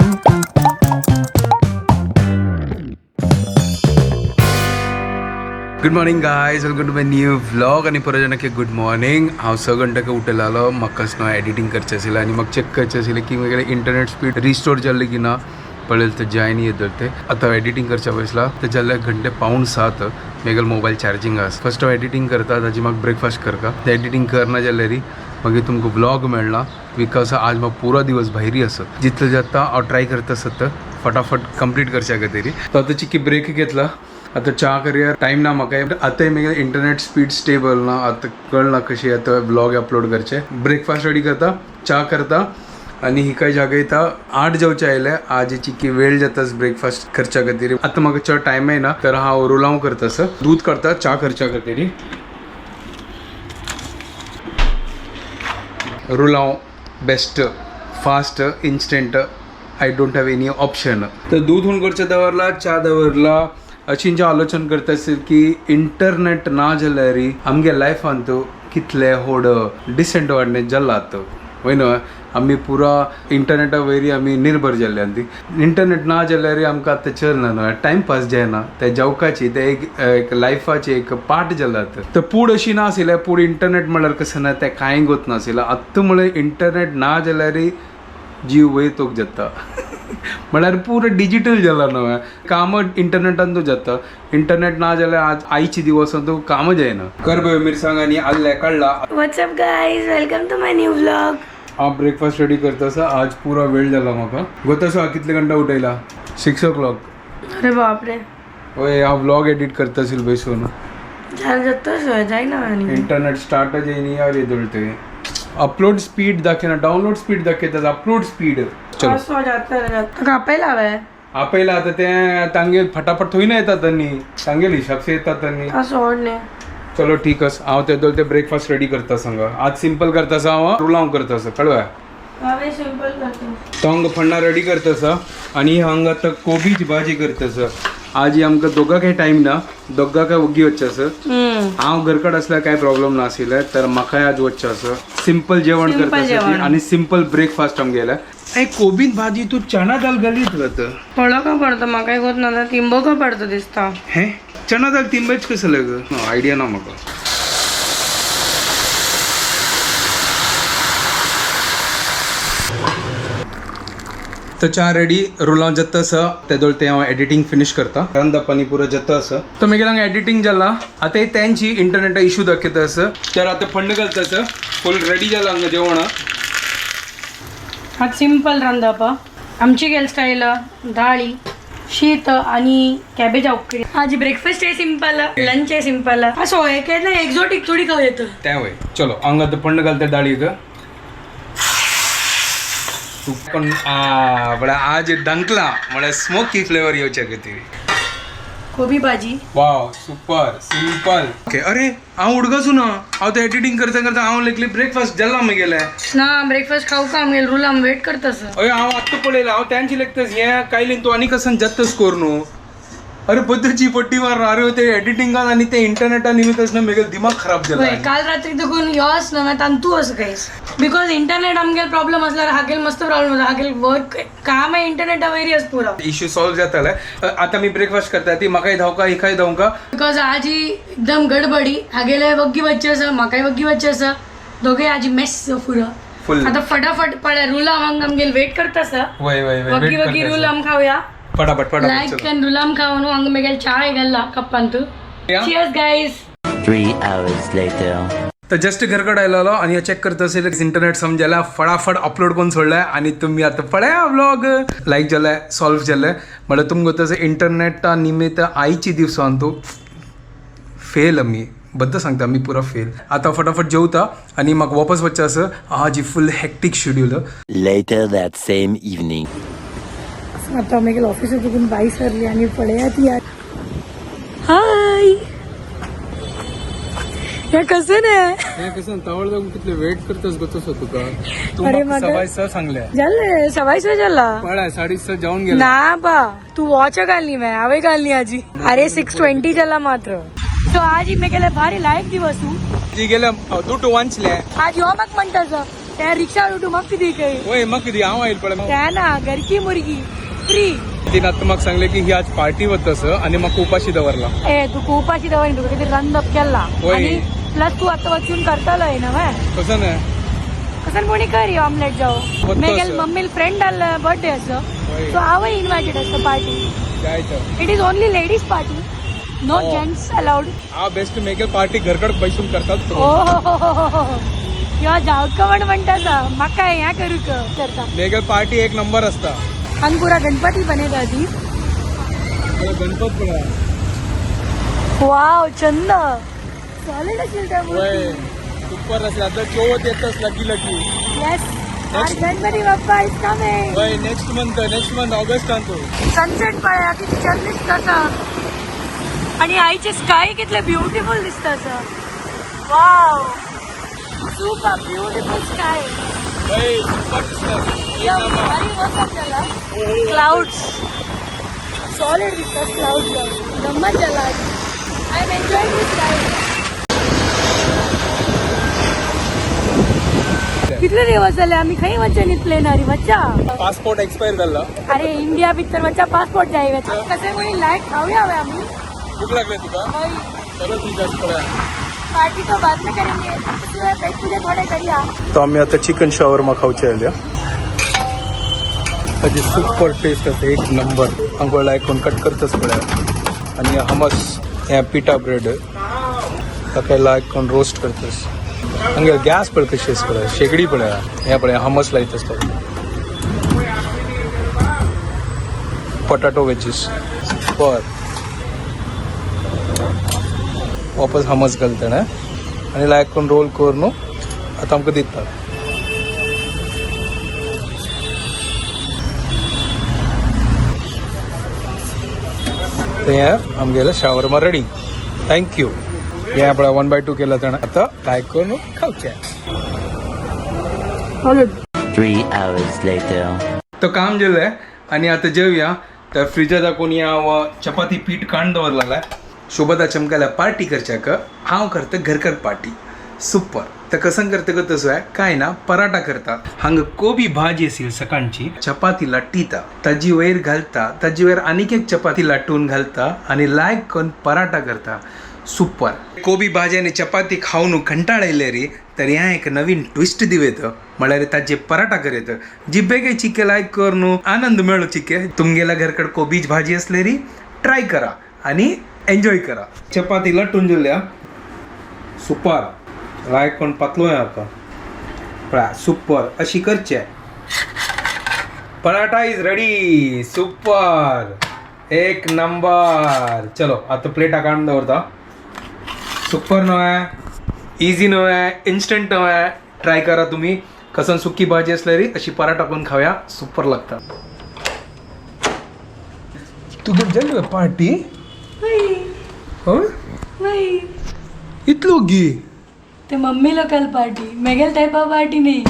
Good morning guys, welcome to my new vlog. आणि परत जनके गुड मॉर्निंग. हांव 6 घंटे उठलेलो. म्हाका नो एडिटींग करचें आशिल्लें आनी म्हाका चेक करचें आशिल्लें की म्हगेलें इंटरनेट स्पीड रिस्टोर जाल्लें की ना. पळयलें तर जाय न्ही येदर ते. आतां एडिटींग करच्या बसला तर जाल्यार घंटे 6:45 म्हगेलो मोबायल चार्जिंग आसा. फर्स्ट हांव एडिटींग करता, ताजी म्हाका ब्रेकफास्ट करता. ते एडिटींग करना जाल्यार मागीर तुमकां व्लॉग मेळना. बिकॉज आज म्हाका पुरो दिवस भायरी आसा. जितलें जाता हांव ट्राय करता आसता फटाफट कंप्लीट करच्या खातीर. तो आतां चिकी ब्रेक घेतला. आता चा करूया, टाइम ना म्हाका. आतां म्हगेलें इंटरनेट स्पीड स्टेबल ना. आतां कळना कशी आतां ब्लॉग अपलोड करचे. ब्रेकफास्ट रेडी करता, चा करता आनी ही काय जागा येता. 8 जेवचे आयले. आज चिकी वेळ जाताच ब्रेकफास्ट करच्या खातीर. आतां म्हाका चड टायम ना, तर हांव रुलांव करता सर. दूध करता चा करच्या खातीर. रुलांव best, fast, instant. I don't have any option. तर दूध होऊन करचें दवरला, चा दवरला. अशी आलोचना करता आसत की इंटरनेट ना जाल्यार आमगे लायफांत कितले व्हड डिसएडवांटेज जालात. वय न्हू, आमी पुरा इंटरनेटा वयरी आमी निर्भर जाल्ले आनी इंटरनेट ना जाल्यार आमकां आतां चलना न्हू. टायमपास जायना. ते जेवकाची ते एक लायफाची एक पार्ट जालात. तर पूड अशी ना आशिल्लें. पूड इंटरनेट म्हळ्यार कशें ना, तें कांय गोत नाशिल्लें. आत्तां म्हळ्यार इंटरनेट ना जाल्यार जीव वयतोक जाता. म्हळ्यार पुरं डिजिटल जाला न्हू. काम इंटरनेटान जाता. इंटरनेट ना जाल्यार आज आयची दिवसांत काम जायना. करबे मिरसांग आनी आल्ले काडला. What's up guys, welcome to my new vlog. हांव ब्रेकफास्ट रेडी करता आसा. आज पुरो वेळ जाला म्हाका. गोतासो कितले घंटा उठयला? 6 o'clock. अरे बाप रे. होय, हांव व्लॉग एडिट करता आशिल्लो बसून. जायना. इंटरनेट स्टार्टच येयनी. यार येदोळते अपलोड स्पीड दाखयना, डाउनलोड स्पीड दाखयता. अपलोड स्पीड कापायला हवंय. आपयला आता ते तांगे फटाफट थंय ना येतात त्यांनी. तांगे हिसाब से येतात त्यांनी. सोडणे. चलो ठीक आस. हांव ते ब्रेकफास्ट रेडी करता सांगा. आज सिंपल करता आसा. हांव रुलांव करता आसा. कळवा. सिंपल करतो. तो हांगा फण्णां रेडी करता आसा. आनी हांगा आतां कोबीची भाजी करता आसा. आज आमकां दोगांकय टायम ना. दोगांकय वग्गी वच्चें आसा. हांव घरकड आसल्यार कांय प्रॉब्लम नाशिल्लें. तर म्हाकाय आज वच्चें आसा. सिंपल जेवण करता आसा आनी सिंपल ब्रेकफास्ट आमगेलें. कोबीन भाजी तू चना दाल घालीत जाता. थोडं का पडतं म्हाका होत ना. तिंबो का पडतं दिसता. हे चना दाल तिंबेच कसं लग? आयडिया ना म्हाका. तर चा रेडी रुलांव जाता आसा. तेदोळ ते हांव एडिटींग फिनिश करता. रांदप पाणी पुरो जाता आसा. तर म्हगेलो हांगा एडिटींग जाला. आतां तेंची इंटरनेटा इशू दाखयता आसा. तर आतां फंड घालता आसा. फुल रेडी जाला हांगा जेवण. आज सिंपल रांदप. आमची गेल स्टाईल डाळी, शीत आणि कॅबेज उकडी. आज ब्रेकफास्ट आहे सिंपल, लंच आहे सिंपल. असं एक एक्झॉटिक थोडी खाऊ येतं. त्या वय चलो हांगा आतां फंड घालता डाळीक. पण म्हळ्यार आज डंकला म्हळ्यार स्मोकी फ्लेवर येवच्या खातीर. कोबी भाजी. Wow, super simple. ओके. अरे हांव उडगासू ना. हांव ते एडिटींग करता करता हांव लेकली ब्रेकफास्ट जाला म्हगेले ना. ब्रेकफास्ट खाऊ का आमगे रूल आम वेट करतास. अरे हांव आत्ता पळयला. हांव त्यांची लेखतास हे कायलीन तू आनी कसन जत्तस कोर न्हू. अरे पद्धतची पट्टी मार. अरे ते एडिटिंगान आनी ते इंटरनेटा निमित्तच ना म्हगेलो दिमाग खराब जाला. काल रात्री देखून योस ना तू असं काहीस. बिकॉज इंटरनेट आमगेल प्रॉब्लेम असल्यार हागेल मस्त प्रॉब्लेम होता. हागेल वर्क काम आहे इंटरनेटा वयरी आस पुरो. इश्यू सॉल्व जाताले. आता मी ब्रेकफास्ट करता. ती म्हाकाय धावका हिकाय धावका. बिकॉज आज एकदम गडबडी. हागेले वग्गी बच्चे आसा, म्हाकाय वग्गी बच्चे आसा. दोघे आज मेस पुरो. फुल आता फटाफट पळय रूल आमगेल वेट करता आसा. वय वय वग्गी वग्गी रूल आम खाऊया. फटाफट लाइक एंड रुलाम खावनु हंग मेगेल चाय गल्ला कप्पंतु. Cheers guys. 3 hours later. तर जस्ट घरकडे आयलो आणि चेक करता असेल इंटरनेट समजायला फटाफट अपलोड करून सोडलाय. आणि तुम्ही आता पळया व्लॉग लाईक जाले, सॉल्व जाले. म्हळ्यार तुमकां तसं इंटरनेटा निमित्त आयची दिवसांत तो फेल. आमी बद्द सांगता आमी पुरा फेल. आता फटाफट जेवता आणि म्हाका वापस वचचें आसा. आज full hectic schedule. Later that same evening. आता मेगेल ऑफिसातून बाई सरली आणि पळया ती. हाय, हे कसं नाही कसं तवळ जाऊन कितले वेट करतस गो तसं तुका. तू अरे म्हाका म्हाका- 6:15 सांगल्या. जाल्ले सवायचं जाला पळय 6:30 जाऊन गेला. ना बा तू वॉच घालनी मैं हांवें घालनी आजी. अरे 6:20 जाला मात्र. सो आज मेगेले भारी लायक दिवस. जी गेल्या दुट वांचले. आज यो म्हाका म्हणटा त्या रिक्षा उठू मग किती काही होय मग किती हांव येईल पळय त्या ना घरकी मुर्गी फ्री तिने आता म्हाका सांगले की ही आज पार्टी वत तसं आणि म्हाका उपाशी दवरला ए तू खूपाची दवाई तुका किती रंदप केला होय. आणि प्लस तू आता वचून करतालो आहे ना कसं नाही कसं कोणी करी ऑमलेट जाऊ होतं मेगेल असं. मम्मी फ्रेंड आलं बर्थडे असं होय. सो हांव इन्वायटेड असतं पार्टी जायचं it is only ladies party no हो. जेंट्स अलाउड हा बेस्ट मेकल पार्टी घरकड बैसून करतात ओ किंवा जावक म्हणटा म्हाका ह्या करू करता मेकल पार्टी एक नंबर असता आणि पुरा गणपती बनेता आधी गणपत पण वाव चंद सॉलिड असेल त्यामुळे सुपर असेल आता चोवत येतच lucky lucky yes Ganpati Bappa is coming होय नेक्स्ट मंथ ऑगस्ट आणतो सनसेट पळया किती छान दिसता आणि आईचे स्काय कितले ब्युटिफुल दिसता वाव सुपर ब्युटिफुल स्काय होय सुपर दिसतात क्लाउड्स सॉलिड दिसतात क्लाउड्स गंमत झाला I am enjoying this ride कितले दिवस झाले आम्ही खंय वचनीत प्लेनारी वच्चा पासपोर्ट एक्सपायर झाला अरे इंडिया भितर वच्चा पासपोर्ट जाय कसे कोणी लाईट खाऊया हवे आम्ही भूक लागले तुका चलो ठीक आहे पार्टी तो बाद में करेंगे पेट पूजा थोडे करूया तो आम्ही आता चिकन शॉवरमा खाऊचे आल्या ताजी सुपर टेस्ट असते एक नंबर आंघोळ लायक कट करतच पळया आणि हमस हे पिठा ब्रेड ताका लायक कोण रोस्ट करतस हंगे गॅस पळ कशी असं पळया शेगडी पळया हे पळया हमस लायत असतात पोटॅटो वेजीस पर वापस हमस घालता ना आणि लायक कोण रोल कर न्हू आता आमकां दितात ते आमगेलं शावरमा रेडी थँक्यू हे आपल्या 1/2 केलं तर आता लायक करून खाऊचे 3 hours later. तो काम जेवलंय आणि आता जेवया तर फ्रिजात दाखवून या चपाती पीठ कांड दवरलेला शोभता चमकायला पार्टी करच्या का हांव करता घरकर पार्टी सुपर तर कसं करतं का तसं आहे काय ना पराठा करता हांग कोबी भाजी असेल सकाळची चपाती लाटीता ताजी वयर घालता ताजी वयर आनीक एक चपाती लाटून घालता आणि लायक करून पराठा करता सुपर कोबी भाजी आणि चपाती खाऊन कंटाळले रे तर ह्या एक नवीन ट्विस्ट दिवेत म्हळ्यार ताजे पराठा करेत जिब्बेगे चिके लायक करून आनंद मेळो चिके तुमगेला घरकड कोबीज भाजी असले री ट्राय करा आणि एन्जॉय करा चपाती लाटून जेवल्या सुपर लायक कोण पातलो आहे आता सुपर अशी करचे पराठा इज रेडी सुपर एक नंबर चलो आता प्लेटा काढून दवरता सुपर नो आहे इझी नो आहे इन्स्टंट नो आहे ट्राय करा तुम्ही कसं सुकी भाजी असल्या री अशी पराठा करून खाऊया सुपर लागता तुझं जल्लो पार्टी हो इतलो गी ते मम्मी लोकल पार्टी मेगेल टाइप ऑफ पार्टी नाही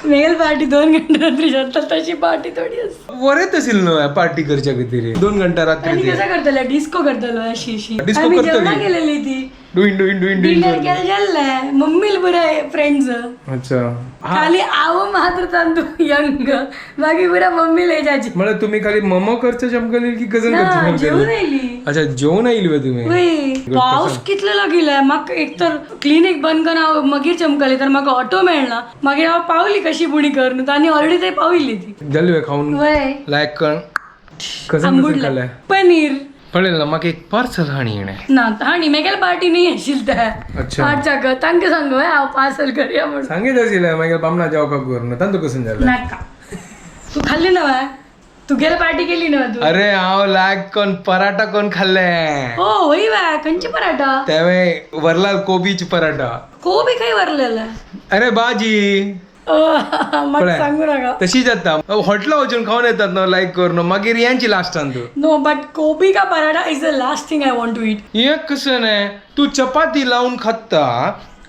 मेगेल पार्टी 2 घंटे रात्री जातात तशी पार्टी थोडी असते वरेत असेल ना पार्टी करच्या किती 2 घंटा रात्री आणि कसं करतलं डिस्को करतलो अशी Disco आम्ही करतली? जेवणा गेलेली ती डुईन डिनर केलं जाल्लंय मम्मीला पुरा फ्रेंड्स अच्छा खाली आव मात्र तांदू यंग बाकी पुरा मम्मीला जायची मला तुम्ही खाली मम्मा करचं चमकलेल की कजन करचं जेवून चमकलेल येयली अच्छा जेवण येईल बा तुम्ही वय पाऊस कितलो लागिला म्हाका एक तर क्लिनिक बंद करून हांव मागीर चमकले तर म्हाका ऑटो मेळना मागीर हांव पावली कशी बुडी करून आनी ऑलरेडी थंय पाविल्ली ती जल्वे खाऊन वय लायक कण कसं आंबुडला खाल्लंय पनीर पळेल ना म्हाका एक पार्सल हाणी येणे ना हाणी मेगेल पार्टी नाही आशिल त्या अच्छा. पाठच्या तांकां सांगू हांव पार्सल करया म्हणून सांगीत असेल मागीर बामणा जेव का करून तांतो कसं झालं नाका तू खाल्ली ना वा तू गेला पार्टी केली ना तू अरे हांव लायक कोण पराठा कोण खाल्ले हो होई वा खंयची पराठा त्यावेळी वरलाल कोबीची पराठा कोबी काही वरलेला अरे भाजी मला सांगू नका तशी जाता हॉटेला वचून खाऊन येतात ना लाईक करून मागीर यांची लास्ट तू नो बट कोबी का paratha is the last thing I want to eat हे कसं नाही तू चपाती लावून खाता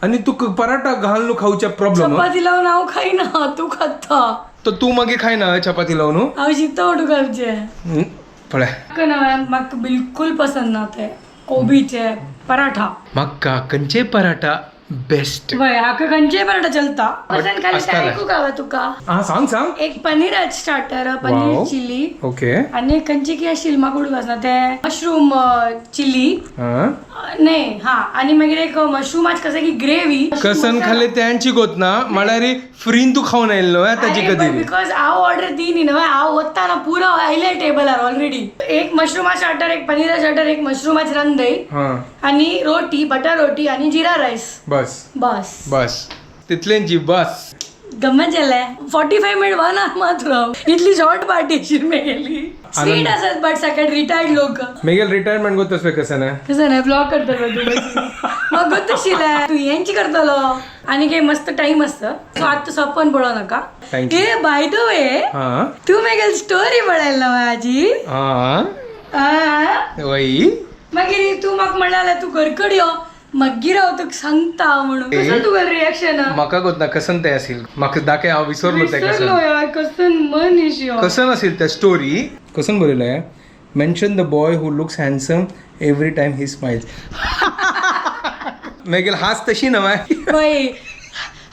आणि तू पराठा घालून खाऊच्या प्रॉब्लेम चपाती लावून हांव खायना तू खाता तर तू मागे खाय ना चपाती लावून हांव शिकता वाटू खावचे पळय म्हाका बिलकुल पसंद ना ते कोबीचे पराठा म्हाका कंचे पराठा बेस्ट वय हाका खंयचे पराठा चलता वचन खाली असताना. ऐकू का तुका हा सांग एक paneer starter paneer Wow. Chilli okay आणि खंयची की आशिल्ली म्हाका उडूक ना ते मशरूम चिली नाही हा आणि मागीर एक मशरूम आज कसं की ग्रेव्ही कसन खाल्ले त्यांची गोत ना म्हळ्यार फ्रीन तू खाऊन आयलो ताची कधी बिकॉज हांव ऑर्डर दिनी न्हय हांव वता ना पुरो आयले टेबलार ऑलरेडी एक मशरूमा स्टार्टर एक पनीर स्टार्टर एक मशरूमाच रंदय आणि रोटी बटर रोटी आणि जिरा राईस बस बस तितल्यांची बस गमत जालें 45 मिनिट 1 hour मात्र इतली शॉर्ट पार्टी आशिल्ली मेगेली स्वीट आसत बट सगळे रिटायर्ड लोक मेगेल रिटायरमेंट गोत कसं ना कसं नाही ब्लॉग करतलो तू मग गोत आशिल्लें तू यांची करतलो आणि काही मस्त टाइम असतं सो आता सपन पळो नका Thank you. ए बाय द वे तू मेगेल स्टोरी पळयली ना माझी वही मागीर तू म्हाका म्हणलें तू घरकड यो मागीर हांव तुका सांगता म्हणून कसं तुका रिएक्शन म्हाका गोत ना कसन ते असेल म्हाका दाखय हांव विसरलो ते विसरलो यार कसन मनीस यो कसन असेल त्या स्टोरी कसन बरयलंय mention the boy who looks handsome every time he smiles मेगेल हाच तशी नव्हे वय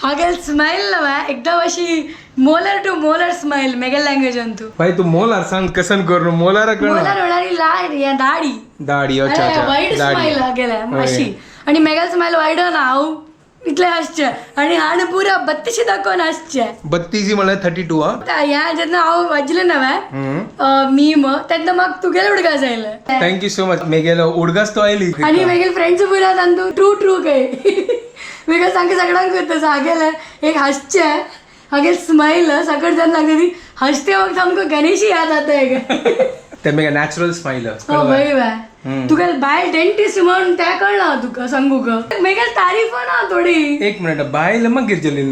हागेल स्माइल ना एकदम अशी मोलर टू मोलर स्माइल मेगेल लँग्वेजन तू भाई तू मोलार सांग कसन करू मोलार कळ मोलर म्हणारी लाड या दाढी दाढी अच्छा अच्छा वाईट स्माइल हागेल्या अशी आणि मेगेल स्माइल वाईट ना हांव इतले हासचे आणि हाणे पुरा 32 दाखोवन हासचे 32 म्हळ्यार 32 हा ह्या जेन्ना हांव वाजले नव्हे मीम तेन्ना म्हाका तुगेले उडका जायले थँक्यू सो मच मेगेल उडगास तो आयली आणि मेगेल फ्रेंड्स पुरा तांतू ट्रू ट्रू काय मेगेल सांगे सगळ्यांक करता हागेले एक हासचे हागेल स्माइल सगळं जण लागले ती हसते मग सामको गणेशी याद आता आहे ते मेगा नॅचरल स्माइल वय बाय तुका बाय डेंटिस्ट म्हणून त्या कळना तुका सांगू का मेगेल तारीफ ना थोडी एक मिनिट बायल मग गिरजली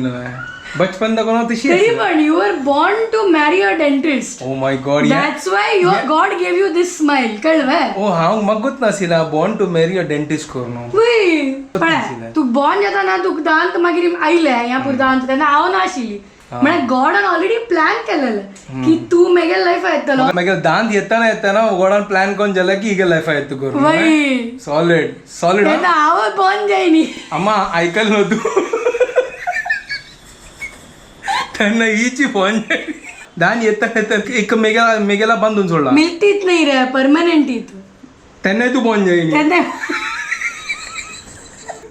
बचपन दाखवून तशी तरी पण you R born to marry a dentist oh my God that's why your God gave you this smile कळलं ओ हांव मगूत नासिला born to marry a dentist करून वय पण तू बॉर्न जाता ना तू दांत मागीर आयले ह्या पुर दांत तेन्ना हांव नाशिल्ली म्हणजे गॉडान ऑलरेडी प्लॅन केलेलं की तू मेगेल लाईफ येतलो मेगेल दांत येताना गोडान प्लॅन कोण जाला की इगे लाईफ येत करून वय सॉलिड सॉलिड तेन्ना हांव बॉर्न जायनी अम्मा ऐकल न्हू तू त्यांना हिची फोन दान येता एक मेगेला बांधून सोडला मिल्टीत नाही रे परमनंट इथं त्यांना तू फोन जाईनी तेन्ना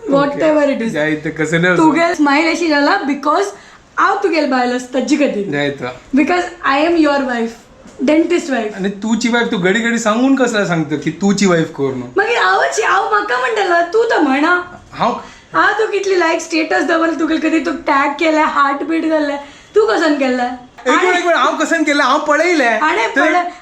वॉट एव्हर इट इज जायत कसं नाही तुगेल स्माइल अशी जाला बिकॉज हांव तुगेल बायल ताची खातीर जायत because I am your wife dentist wife आणि तुची वाईफ तू घडी घडी सांगून कसला सांगतो की तुची वाईफ करून मागीर हांव म्हाका म्हणटलो तू तर म्हणा हांव तू कितली लायक स्टेटस दवरले तुगेल कधी तू टॅग केला हार्ट बीट जाल्ले तू कसन केला एक मिनिट हांव कसं केलं हांव पळयले आणि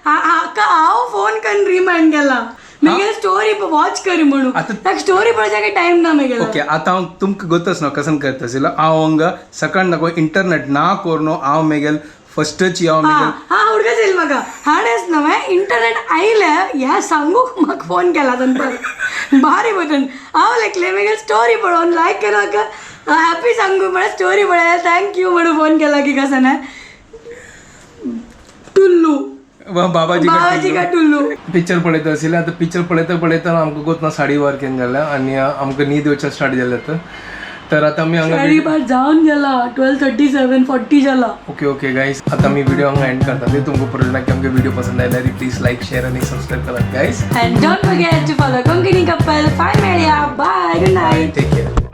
हांव फोन करून रिमाइंड केला मेगेल स्टोरी वॉच करी म्हणून ताका स्टोरी पळोवच्या काही टाइम ना मेगेल ओके आता हांव तुमकां गोतच न्हू कसं करता आशिल्लो हांव हांगा सकाळ दाखोवन इंटरनेट ना करून हांव मेगेल फर्स्टच हांव मेगेल हा उडकच येईल म्हाका हाणेच न्हय इंटरनेट आयले ह्या सांगूक म्हाका फोन केला नंतर भारी बदन हांव लेखले मेगेल स्टोरी पळोवन लायक केलो म्हाका हॅपी सांगू म्हळ्यार स्टोरी पळयला थँक्यू म्हणून फोन केला की कसं ना टुल्लू बाबाजी का टुल्लू पिक्चर पळयता आशिल्लें आतां पिक्चर पळयता आमकां गोतना 12:30 केन्ना जाल्या आनी आमकां न्हीद येवच्या स्टार्ट जाल्या तर आता आमी हांगा 5:30 जावन गेला 12:37 40 जाला ओके गाइस आता मी व्हिडिओ हांगा एंड करता ते तुमकां परत की आमकां व्हिडिओ पसंद आयल्यार प्लीज लाईक शेअर आणि सबस्क्राईब करा guys and don't forget to follow Konkani couple bye मेळया bye good night take care